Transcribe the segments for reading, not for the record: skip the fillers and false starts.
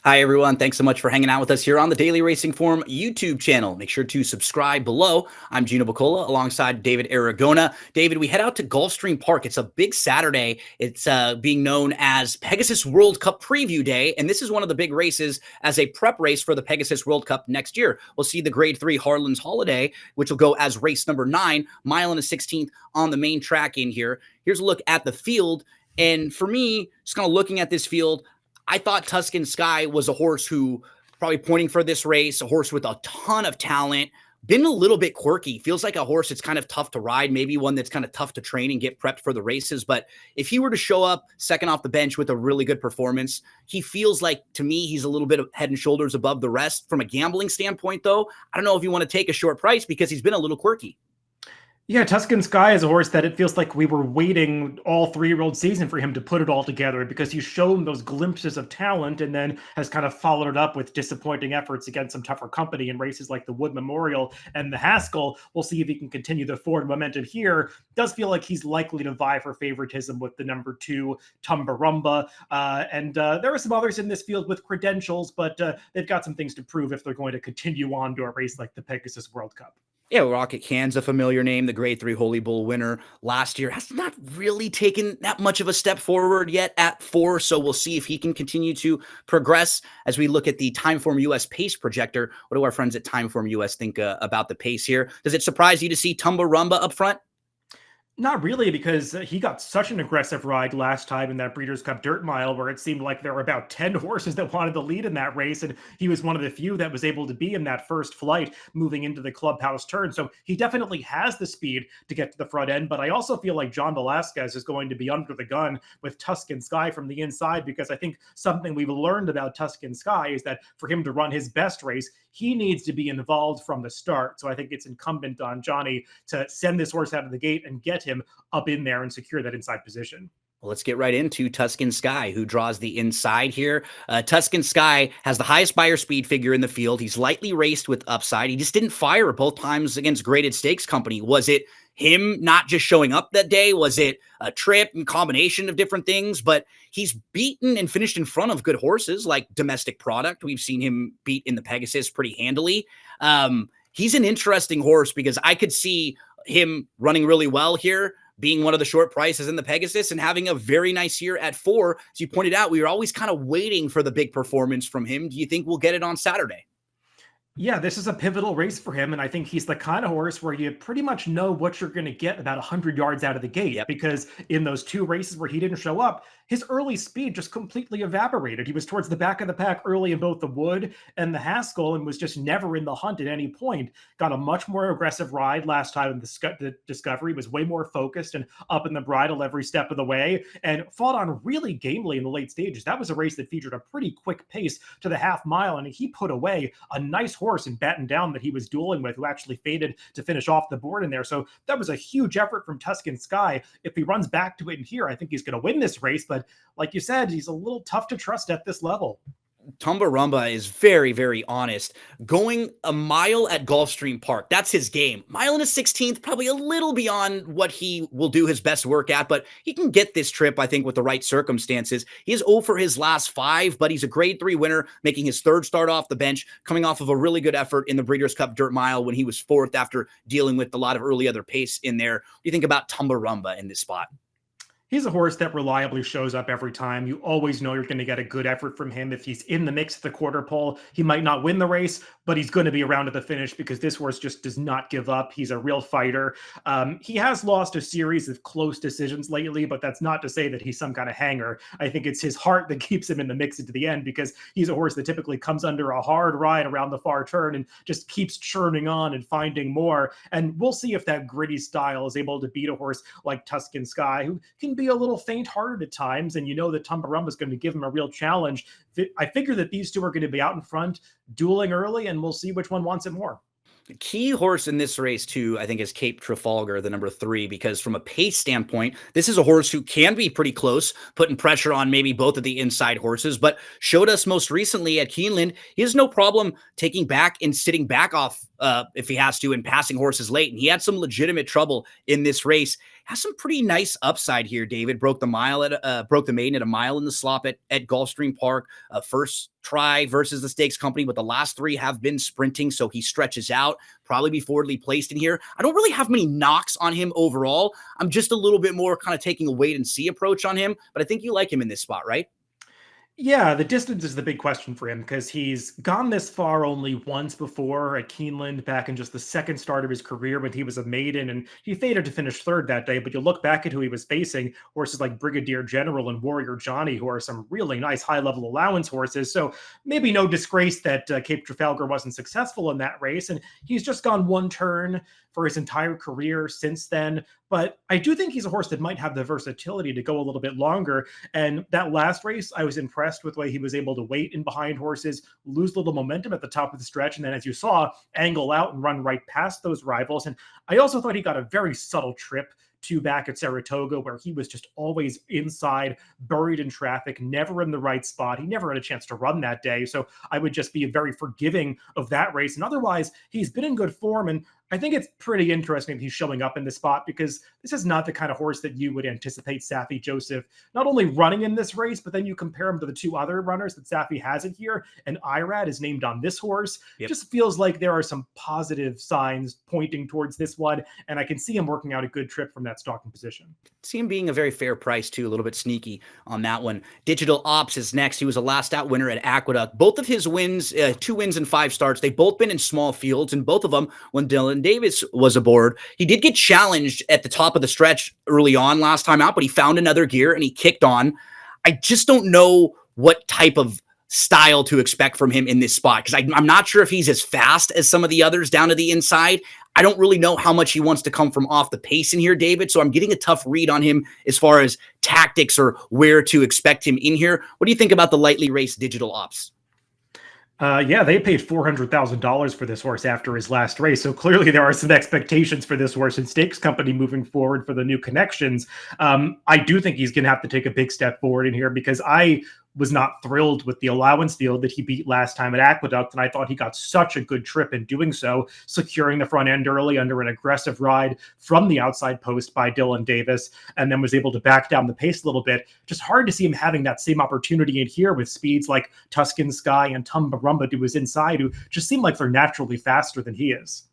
Hi, everyone. Thanks so much for hanging out with us here on the Daily Racing Form YouTube channel. Make sure to subscribe below. I'm Gino Buccola alongside David Aragona. David, we head out to Gulfstream Park. It's a big Saturday. It's being known as Pegasus World Cup Preview Day, and this is one of the big races as a prep race for the Pegasus World Cup next year. We'll see the Grade 3 Harlan's Holiday, which will go as race number 9, mile and a 16th on the main track in here. Here's a look at the field, and for me, just kind of looking at this field, I thought Tuscan Sky was a horse who probably pointing for this race, a horse with a ton of talent, been a little bit quirky. Feels like a horse that's kind of tough to ride, maybe one that's kind of tough to train and get prepped for the races. But if he were to show up second off the bench with a really good performance, he feels like, to me, he's a little bit of head and shoulders above the rest. From a gambling standpoint, though, I don't know if you want to take a short price because he's been a little quirky. Yeah, Tuscan Sky is a horse that it feels like we were waiting all 3-year-old season for him to put it all together because he's shown those glimpses of talent and then has kind of followed it up with disappointing efforts against some tougher company in races like the Wood Memorial and the Haskell. We'll see if he can continue the forward momentum here. Does feel like he's likely to vie for favoritism with the number 2 Tumbarumba. And there are some others in this field with credentials, but they've got some things to prove if they're going to continue on to a race like the Pegasus World Cup. Yeah, Rocket Can's a familiar name. The Grade 3 Holy Bull winner last year has not really taken that much of a step forward yet at 4, so we'll see if he can continue to progress as we look at the Timeform US pace projector. What do our friends at Timeform US think about the pace here? Does it surprise you to see Tumbarumba up front? Not really, because he got such an aggressive ride last time in that Breeders' Cup Dirt Mile, where it seemed like there were about 10 horses that wanted the lead in that race, and he was one of the few that was able to be in that first flight moving into the clubhouse turn. So he definitely has the speed to get to the front end, but I also feel like John Velasquez is going to be under the gun with Tuscan Sky from the inside, because I think something we've learned about Tuscan Sky is that for him to run his best race, he needs to be involved from the start. So I think it's incumbent on Johnny to send this horse out of the gate and get him up in there and secure that inside position. Well, let's get right into Tuscan Sky, who draws the inside here. Tuscan Sky has the highest buyer speed figure in the field. He's lightly raced with upside. He just didn't fire both times against Graded Stakes Company. Was it him not just showing up that day? Was it a trip and combination of different things? But he's beaten and finished in front of good horses like Domestic Product. We've seen him beat in the Pegasus pretty handily. He's an interesting horse because I could see him running really well here, being one of the short prices in the Pegasus and having a very nice year at 4. As you pointed out, we were always kind of waiting for the big performance from him. Do you think we'll get it on Saturday? Yeah, this is a pivotal race for him, and I think he's the kind of horse where you pretty much know what you're going to get about 100 yards out of the gate. Yep. Because in those 2 races where he didn't show up, his early speed just completely evaporated. He was towards the back of the pack early in both the Wood and the Haskell and was just never in the hunt at any point. Got a much more aggressive ride last time in the Discovery, was way more focused and up in the bridle every step of the way, and fought on really gamely in the late stages. That was a race that featured a pretty quick pace to the half mile, and he put away a nice horse and batten down that he was dueling with, who actually faded to finish off the board in there. So that was a huge effort from Tuscan Sky. If he runs back to it in here, I think he's going to win this race. But like you said, he's a little tough to trust at this level. Tumbarumba is very, very honest. Going a mile at Gulfstream Park, that's his game. Mile and a 16th, probably a little beyond what he will do his best work at, but he can get this trip, I think, with the right circumstances. He is 0 for his last 5, but he's a Grade 3 winner, making his 3rd start off the bench, coming off of a really good effort in the Breeders' Cup Dirt Mile when he was 4th after dealing with a lot of early other pace in there. What do you think about Tumbarumba in this spot? He's a horse that reliably shows up every time. You always know you're going to get a good effort from him. If he's in the mix at the quarter pole, he might not win the race, but he's going to be around at the finish because this horse just does not give up. He's a real fighter. He has lost a series of close decisions lately, but that's not to say that he's some kind of hanger. I think it's his heart that keeps him in the mix into the end, because he's a horse that typically comes under a hard ride around the far turn and just keeps churning on and finding more. And we'll see if that gritty style is able to beat a horse like Tuscan Sky, who can be a little faint-hearted at times, and you know that Tumbarumba is going to give him a real challenge. I figure that these two are going to be out in front, dueling early, and we'll see which one wants it more. The key horse in this race, too, I think, is Cape Trafalgar, the number 3, because from a pace standpoint, this is a horse who can be pretty close, putting pressure on maybe both of the inside horses, but showed us most recently at Keeneland, he has no problem taking back and sitting back off if he has to and passing horses late, and he had some legitimate trouble in this race. Has some pretty nice upside here. David broke the maiden at a mile in the slop at Gulfstream Park. First try versus the stakes company, but the last three have been sprinting, so he stretches out. Probably be forwardly placed in here. I don't really have many knocks on him overall. I'm just a little bit more kind of taking a wait and see approach on him, but I think you like him in this spot, right? Yeah, the distance is the big question for him because he's gone this far only once before at Keeneland back in just the second start of his career when he was a maiden, and he fated to finish third that day. But you look back at who he was facing, horses like Brigadier General and Warrior Johnny, who are some really nice high-level allowance horses. So maybe no disgrace that Cape Trafalgar wasn't successful in that race, and he's just gone one turn for his entire career since then. But I do think he's a horse that might have the versatility to go a little bit longer. And that last race, I was impressed with the way he was able to wait in behind horses, lose a little momentum at the top of the stretch, and then, as you saw, angle out and run right past those rivals. And I also thought he got a very subtle trip to back at Saratoga, where he was just always inside, buried in traffic, never in the right spot. He never had a chance to run that day. So I would just be very forgiving of that race. And otherwise, he's been in good form. And I think it's pretty interesting that he's showing up in this spot because this is not the kind of horse that you would anticipate Saffie Joseph not only running in this race, but then you compare him to the two other runners that Saffie has in here, and Irad is named on this horse. Yep. Just feels like there are some positive signs pointing towards this one, and I can see him working out a good trip from that stalking position. See him being a very fair price, too, a little bit sneaky on that one. Digital Ops is next. He was a last out winner at Aqueduct. Both of his wins, 2 wins and 5 starts, they've both been in small fields, and both of them when Dylan Davis was aboard. He did get challenged at the top of the stretch early on last time out, but he found another gear and he kicked on. I just don't know what type of style to expect from him in this spot because I'm not sure if he's as fast as some of the others down to the inside. I don't really know how much he wants to come from off the pace in here, David, so I'm getting a tough read on him as far as tactics or where to expect him in here. What do you think about the lightly raced Digital Ops? Yeah, they paid $400,000 for this horse after his last race. So clearly there are some expectations for this horse and stakes company moving forward for the new connections. I do think he's going to have to take a big step forward in here because I was not thrilled with the allowance field that he beat last time at Aqueduct. And I thought he got such a good trip in doing so, securing the front end early under an aggressive ride from the outside post by Dylan Davis, and then was able to back down the pace a little bit. Just hard to see him having that same opportunity in here with speeds like Tuscan Sky and Tumbarumba to his inside, who just seem like they're naturally faster than he is.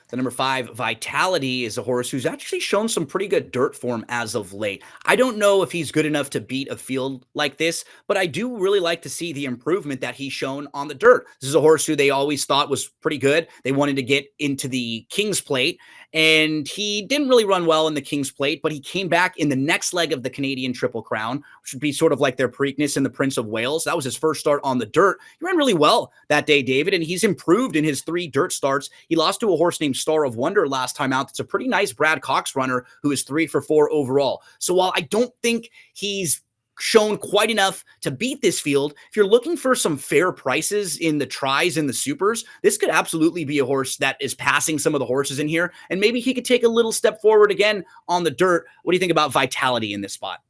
The number 5, Vitality, is a horse who's actually shown some pretty good dirt form as of late. I don't know if he's good enough to beat a field like this, but I do really like to see the improvement that he's shown on the dirt. This is a horse who they always thought was pretty good. They wanted to get into the King's Plate, and he didn't really run well in the King's Plate, but he came back in the next leg of the Canadian Triple Crown, which would be sort of like their Preakness and the Prince of Wales. That was his first start on the dirt. He ran really well that day, David, and he's improved in his 3 dirt starts. He lost to a horse named Star of Wonder last time out. That's a pretty nice Brad Cox runner who is 3 for 4 overall. So while I don't think he's shown quite enough to beat this field, if you're looking for some fair prices in the tries and the supers, this could absolutely be a horse that is passing some of the horses in here, and maybe he could take a little step forward again on the dirt. What do you think about Vitality in this spot?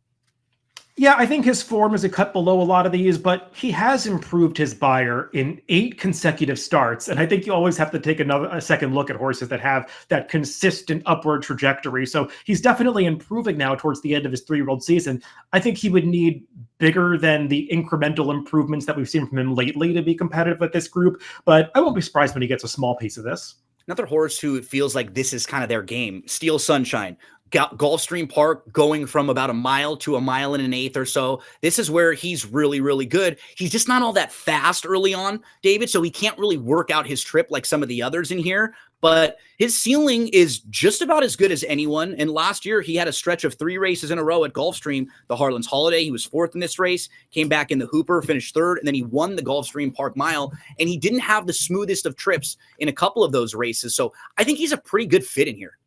Yeah, I think his form is a cut below a lot of these, but he has improved his buyer in 8 consecutive starts. And I think you always have to take a second look at horses that have that consistent upward trajectory. So he's definitely improving now towards the end of his 3-year-old season. I think he would need bigger than the incremental improvements that we've seen from him lately to be competitive with this group. But I won't be surprised when he gets a small piece of this. Another horse who it feels like this is kind of their game, Steel Sunshine. Gulfstream Park going from about a mile to a mile and an eighth or so. This is where he's really, really good. He's just not all that fast early on, David, so he can't really work out his trip like some of the others in here, but his ceiling is just about as good as anyone. And last year, he had a stretch of 3 races in a row at Gulfstream, the Harlan's Holiday. He was 4th in this race, came back in the Hooper, finished 3rd, and then he won the Gulfstream Park Mile, and he didn't have the smoothest of trips in a couple of those races. So I think he's a pretty good fit in here.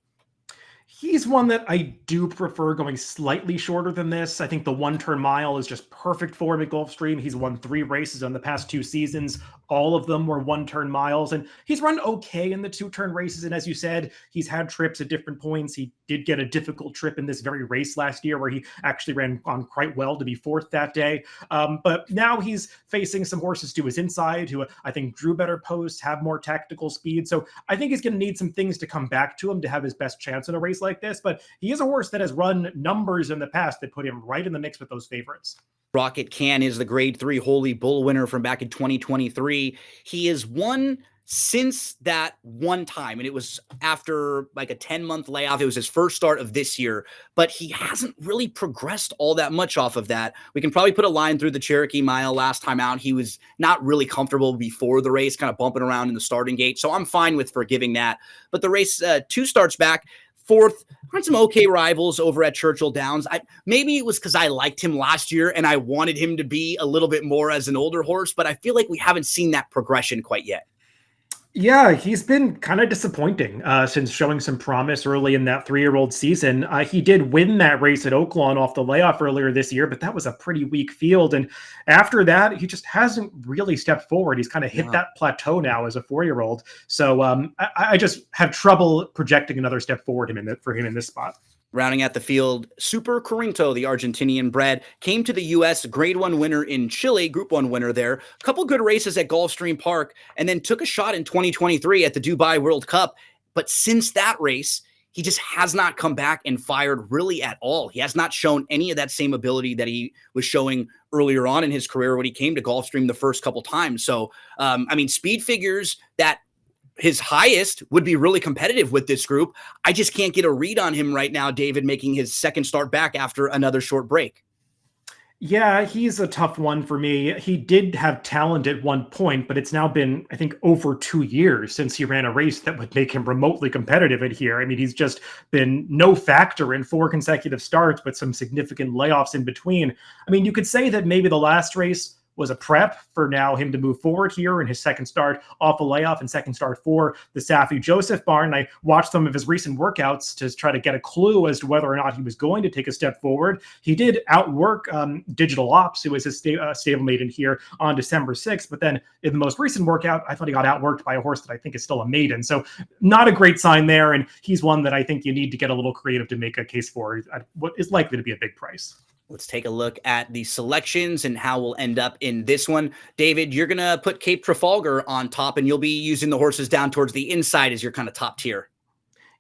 He's one that I do prefer going slightly shorter than this. I think the 1-turn mile is just perfect for him at Gulfstream. He's won 3 races on the past 2 seasons. All of them were 1-turn miles, and he's run okay in the 2-turn races. And as you said, he's had trips at different points. He did get a difficult trip in this very race last year where he actually ran on quite well to be 4th that day. But now he's facing some horses to his inside who I think drew better posts, have more tactical speed. So I think he's going to need some things to come back to him to have his best chance in a race like like this, but he is a horse that has run numbers in the past that put him right in the mix with those favorites. Rocket Can is the grade 3 Holy Bull winner from back in 2023. He has won since that one time, and it was after like a 10-month layoff. It was his first start of this year, but he hasn't really progressed all that much off of that. We can probably put a line through the Cherokee Mile last time out. He was not really comfortable before the race, kind of bumping around in the starting gate, so I'm fine with forgiving that. But the race 2 starts back. Fourth, had some okay rivals over at Churchill Downs. Maybe it was because I liked him last year and I wanted him to be a little bit more as an older horse, but I feel like we haven't seen that progression quite yet. Yeah, he's been kind of disappointing since showing some promise early in that 3-year-old season. He did win that race at Oaklawn off the layoff earlier this year, but that was a pretty weak field. And after that, he just hasn't really stepped forward. He's kind of hit that plateau now as a 4-year-old. So I just have trouble projecting another step forward for him in this spot. Rounding out the field, Super Corinto, the Argentinian bred, came to the U.S. Grade 1 winner in Chile, Group 1 winner there. A couple good races at Gulfstream Park, and then took a shot in 2023 at the Dubai World Cup. But since that race, he just has not come back and fired really at all. He has not shown any of that same ability that he was showing earlier on in his career when he came to Gulfstream the first couple times. So, speed figures that his highest would be really competitive with this group. I just can't get a read on him right now, David, making his second start back after another short break. Yeah, he's a tough one for me. He did have talent at one point, but it's now been, I think, over 2 years since he ran a race that would make him remotely competitive at here. I mean, he's just been no factor in 4 consecutive starts, but some significant layoffs in between. I mean, you could say that maybe the last race was a prep for now him to move forward here in his second start off a layoff and second start for the Safi Joseph barn. I watched some of his recent workouts to try to get a clue as to whether or not he was going to take a step forward. He did outwork Digital Ops, who was his stablemate in here on December 6th. But then in the most recent workout, I thought he got outworked by a horse that I think is still a maiden. So not a great sign there. And he's one that I think you need to get a little creative to make a case for what is likely to be a big price. Let's take a look at the selections and how we'll end up in this one. David, you're going to put Cape Trafalgar on top, and you'll be using the horses down towards the inside as your kind of top tier.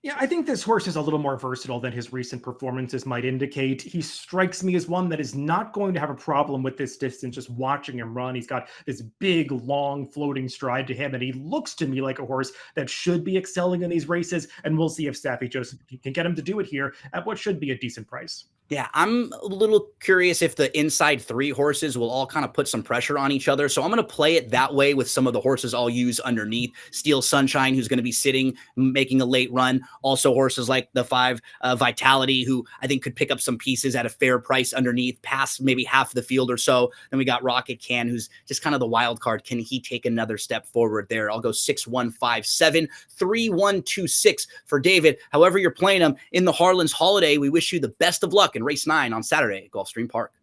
Yeah, I think this horse is a little more versatile than his recent performances might indicate. He strikes me as one that is not going to have a problem with this distance, just watching him run. He's got this big, long, floating stride to him, and he looks to me like a horse that should be excelling in these races, and we'll see if Safi Joseph can get him to do it here at what should be a decent price. Yeah, I'm a little curious if the inside 3 horses will all kind of put some pressure on each other. So I'm going to play it that way with some of the horses I'll use underneath. Steel Sunshine, who's going to be sitting, making a late run. Also horses like the 5 Vitality, who I think could pick up some pieces at a fair price underneath, past maybe half the field or so. Then we got Rocket Can, who's just kind of the wild card. Can he take another step forward there? I'll go 6-1-5-7, 3-1-2-6 for David. However you're playing him in the Harlan's Holiday, we wish you the best of luck in race 9 on Saturday at Gulfstream Park.